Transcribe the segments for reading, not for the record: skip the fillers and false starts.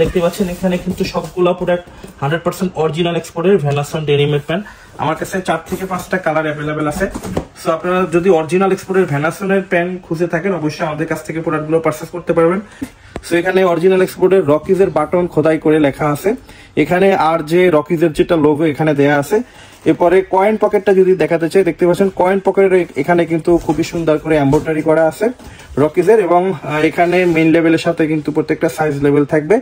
দেখতে পাচ্ছেন এখানে কিন্তু সবগুলো প্রোডাক্ট 100% অরিজিনাল এক্সপোর্টের ভ্যানাসন ডেনিমের প্যান্ট। আমার কাছে 4 থেকে 5টা কালার অ্যাভেলেবেল আছে। সো আপনারা যদি অরিজিনাল এক্সপোর্টের ভ্যানাসনের প্যান্ট খুঁজে থাকেন অবশ্যই আমাদের কাছ থেকে প্রোডাক্টগুলো পারচেজ করতে পারবেন। সো এখানে অরিজিনাল এক্সপোর্টের রকিজের বাটন খোদাই করে লেখা আছে, এখানে আর যে রকিজের যেটা লোগো এখানে দেয়া আছে। এরপরে কয়েন পকেটটা যদি দেখাতে চাই, দেখতে পাচ্ছেন কয়েন পকেটের এখানে কিন্তু খুবই সুন্দর করে এমব্রয়ডারি করা আছে রকিজের, এবং এখানে মেইন লেভেলের সাথে কিন্তু প্রত্যেকটা সাইজ লেভেল থাকবে।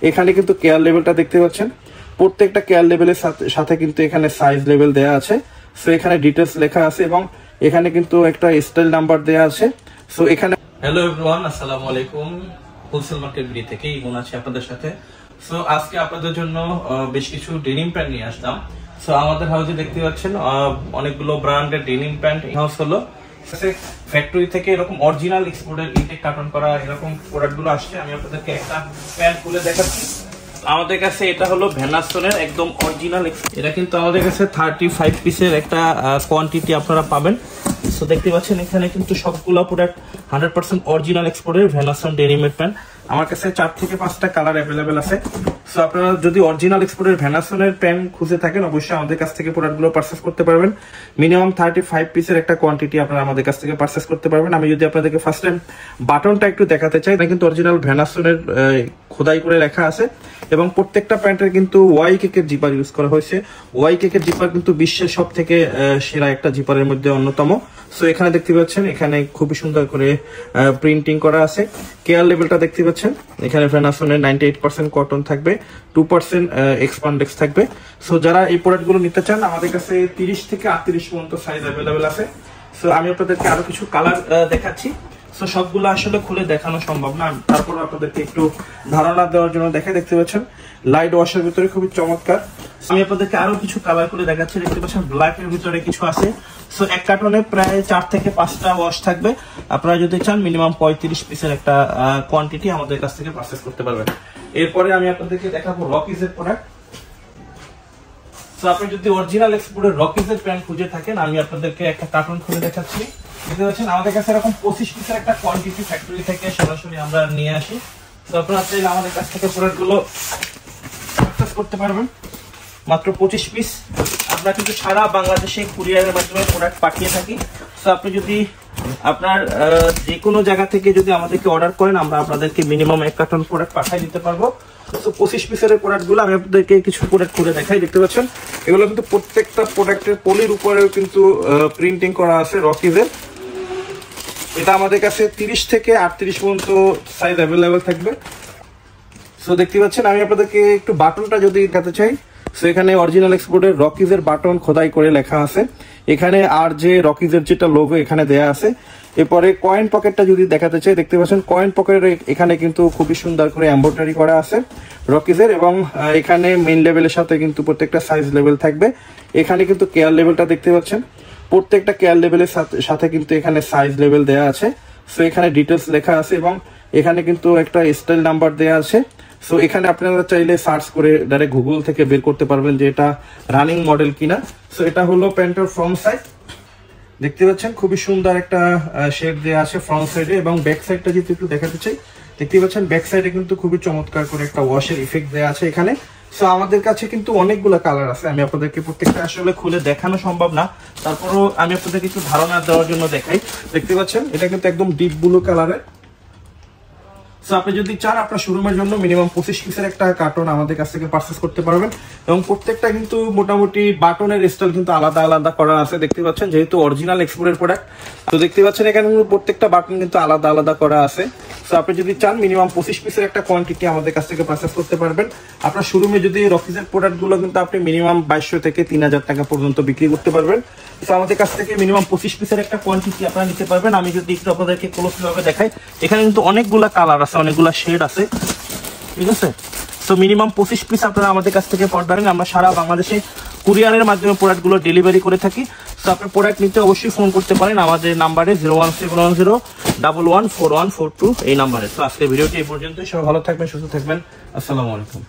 এখানে কিন্তু কেয়ার লেভেলটা দেখতে পাচ্ছেন, প্রত্যেকটা কেয়ার লেভেলের সাথে কিন্তু এখানে সাইজ লেভেল দেয়া আছে। সো এখানে ডিটেলস লেখা আছে এবং এখানে কিন্তু একটা স্টাইল নাম্বার দেয়া আছে। সো এখানে হ্যালো এভরিওয়ান, আসসালামু আলাইকুম। হোলসেল মার্কেট ভিডিও থেকে ইমন আছি আপনাদের সাথে। সো আজকে আপনাদের জন্য বেশ কিছু ডেনিম প্যান্ট নিয়ে আসলাম। সো আমাদের হাউসে দেখতে পাচ্ছেন অনেকগুলো ব্র্যান্ডের ডেনিম প্যান্ট হাউস হলো। ফ্যাক্টরি থেকে এরকম অরিজিনাল এক্সপোর্টের ইনটেক কার্টন করা এরকম প্রোডাক্টগুলো আসছে। আমি আপনাদেরকে একটা প্যান্ট খুলে দেখাচ্ছি। আমাদের কাছে এটা হলো ভ্যানাসনের একদম অরিজিনাল, এটা কিন্তু আমাদের কাছে 35 পিসের একটা কোয়ান্টিটি আপনারা পাবেন। সো দেখতে পাচ্ছেন এখানে কিন্তু সবগুলো প্রোডাক্ট 100% অরিজিনাল এক্সপোর্টের ভ্যানাসন ডেনিমের প্যান্ট। আমার কাছে 4 থেকে 5টা কালার অ্যাভেলেবেল আছে। সো আপনারা যদি অরিজিনাল এক্সপোর্টের ভ্যানাসনের প্যান্ট খুঁজে থাকেন অবশ্যই আমাদের কাছ থেকে প্রোডাক্টগুলো পারচেজ করতে পারবেন। মিনিমাম 35 পিসের একটা কোয়ান্টিটি আপনারা আমাদের কাছ থেকে পারচেজ করতে পারবেন। আমি যদি আপনাদেরকে ফার্স্ট টাইম বাটনটা একটু দেখাতে চাই, এটা কিন্তু অরিজিনাল ভ্যানাসনের খোদাই করে লেখা আছে এবং প্রত্যেকটা প্যান্টের কিন্তু ওয়াই কেকের জিপার ইউজ করা হয়েছে। ওয়াই কেকের জিপার কিন্তু বিশ্বের সব থেকে সেরা একটা জিপারের মধ্যে অন্যতম। সো এখানে দেখতে পাচ্ছেন এখানে খুবই সুন্দর করে প্রিন্টিং করা আছে। কেয়ার লেভেলটা দেখতে পাচ্ছেন, এখানে ভ্যানাসনের 98% কটন থাকবে, 2% এক্সপান্ডেক্স থাকবে। সো যারা এই প্রোডাক্টগুলো নিতে চান আমাদের কাছে 30 থেকে 38 পর্যন্ত সাইজ অ্যাভেলেবেল আছে। সো আমি আপনাদেরকে আরো কিছু কালার দেখাচ্ছি। সো সবগুলো আসলে খুলে দেখানো সম্ভব না, তারপর আপনাদেরকে একটু ধারণা দেওয়ার জন্য দেখতে পাচ্ছেন লাইট ওয়াশের ভিতরে খুবই চমৎকার। আমি আপনাদেরকে আরো কিছু কালার করে দেখাচ্ছি। দেখতে পাচ্ছেন ব্ল্যাক এর ভিতরে কিছু আছে। সো এক কার্টনে প্রায় 4 থেকে 5টা ওয়াশ থাকবে। আপনারা যদি চান মিনিমাম 35 পিসের একটা কোয়ান্টিটি আমাদের কাছ থেকে পারচেজ করতে পারবেন। এরপরে আমি আপনাদেরকে দেখাবো রকিজের প্রোডাক্ট। সো আপনি যদি অরিজিনাল এক্সপোর্টের রকিজের প্যান্ট খুঁজে থাকেন আমি আপনাদেরকে একটা কার্টন খুলে দেখাচ্ছি। দেখতে পাচ্ছেন আমাদের কাছে এরকম 25 পিসের একটা কোয়ান্টিটি ফ্যাক্টরি থেকে সরাসরি আমরা নিয়ে আসি। তো আপনারা চাইলে আমাদের কাছ থেকে প্রোডাক্টগুলো পারচেজ করতে পারবেন। মাত্র 25 পিস। আমরা কিন্তু সারা বাংলাদেশে কুরিয়ারের মাধ্যমে প্রোডাক্ট পাঠিয়ে থাকি। তো আপনি যদি আপনার যে কোনো জায়গা থেকে যদি আমাদেরকে অর্ডার করেন আমরা আপনাদেরকে মিনিমাম 1 কার্টন প্রোডাক্ট পাঠিয়ে দিতে পারবো। তো 25 পিসের প্রোডাক্টগুলো আমি আপনাদেরকে কিছু প্রোডাক্ট করে দেখাই। দেখতে পাচ্ছেন এগুলো কিন্তু প্রত্যেকটা প্রোডাক্টের পলির উপরেও কিন্তু প্রিন্টিং করা আছে রকিজের। এটা আমাদের কাছে 30 থেকে 38 পর্যন্ত সাইজ অ্যাভেলেবেল থাকবে। সো দেখতে পাচ্ছেন আমি আপনাদেরকে একটু বাটনটা যদি দেখাতে চাই। সো এখানে অরিজিনাল এক্সপোর্টের রকিজের বাটন খোদাই করে লেখা আছে, এখানে আর যে রকিজের যেটা লোগো এখানে দেয়া আছে। এরপরে কয়েন পকেটটা যদি দেখাতে চাই, দেখতে পাচ্ছেন কয়েন পকেটের এখানে কিন্তু খুবই সুন্দর করে এমব্রয়ডারি করা আছে রকিজের, এবং এখানে মেইন লেভেলের সাথে কিন্তু প্রত্যেকটা সাইজ লেভেল থাকবে। এখানে কিন্তু কেয়ার লেভেলটা দেখতে পাচ্ছেন, প্রত্যেকটা কেয়ার লেভেলের সাথে কিন্তু এখানে সাইজ লেভেল দেয়া আছে। সো এখানে ডিটেলস লেখা আছে এবং এখানে কিন্তু একটা স্টাইল নাম্বার দেয়া আছে। সো এখানে আপনারা চাইলে সার্চ করে ডাইরেক্ট গুগল থেকে বের করতে পারবেন যে এটা রানিং মডেল কিনা। সো এটা হলো প্যান্টের ফ্রন্ট সাইড। দেখতে পাচ্ছেন খুবই সুন্দর একটা শেড দেওয়া আছে ফ্রন্ট সাইডে, এবং ব্যাক সাইডটা যদি একটু দেখাতে চাই, দেখতে পাচ্ছেন ব্যাক সাইডে কিন্তু খুবই চমৎকার করে একটা ওয়াশের ইফেক্ট দেওয়া আছে এখানে। সো আমাদের কাছে কিন্তু অনেকগুলো কালার আছে, আমি আপনাদেরকে প্রত্যেকটা আসলে খুলে দেখানো সম্ভব না, তারপরও আমি আপনাদেরকে একটু ধারণা দেওয়ার জন্য দেখাই। দেখতে পাচ্ছেন এটা কিন্তু একদম ডিপ ব্লু কালারের। সো আপনি যদি চান আপনার শোরুমের জন্য মিনিমাম 25 পিসের একটা কার্টন আমাদের কাছ থেকে পারচেজ করতে পারবেন, এবং প্রত্যেকটা কিন্তু মোটামুটি বাটনের স্টাইল কিন্তু আলাদা আলাদা করা আছে। দেখতে পাচ্ছেন যেহেতু অরিজিনাল এক্সপোর্টের প্রোডাক্ট, তো দেখতে পাচ্ছেন এখানে প্রত্যেকটা বাটন কিন্তু আলাদা আলাদা করা আছে। সো আপনি যদি চান মিনিমাম 25 পিসের একটা কোয়ান্টিটি আমাদের কাছ থেকে পারচেজ করতে পারবেন। আপনার শোরুমে যদি রকিজের প্রোডাক্টগুলো কিন্তু আপনি মিনিমাম 2200 থেকে 3000 টাকা পর্যন্ত বিক্রি করতে পারবেন। তো আমাদের কাছ থেকে মিনিমাম 25 পিসের একটা কোয়ান্টিটি আপনারা নিতে পারবেন। আমি যদি একটু আপনাদেরকে ক্লোজলি ভাবে দেখাই, এখানে কিন্তু অনেকগুলা কালার আছে, অনেকগুলা শেড আছে, ঠিক আছে। সো মিনিমাম 25 পিস আপনারা আমাদের কাছ থেকে পাবেন। আমরা সারা বাংলাদেশে কুরিয়ারের মাধ্যমে প্রোডাক্টগুলো ডেলিভারি করে থাকি। সো আপনি প্রোডাক্ট নিতে অবশ্যই ফোন করতে পারেন আমাদের নাম্বারে 01710114142 এই নাম্বারে। তো আজকের ভিডিওটি এই পর্যন্তই। সবাই ভালো থাকবেন, সুস্থ থাকবেন। আসসালামু আলাইকুম।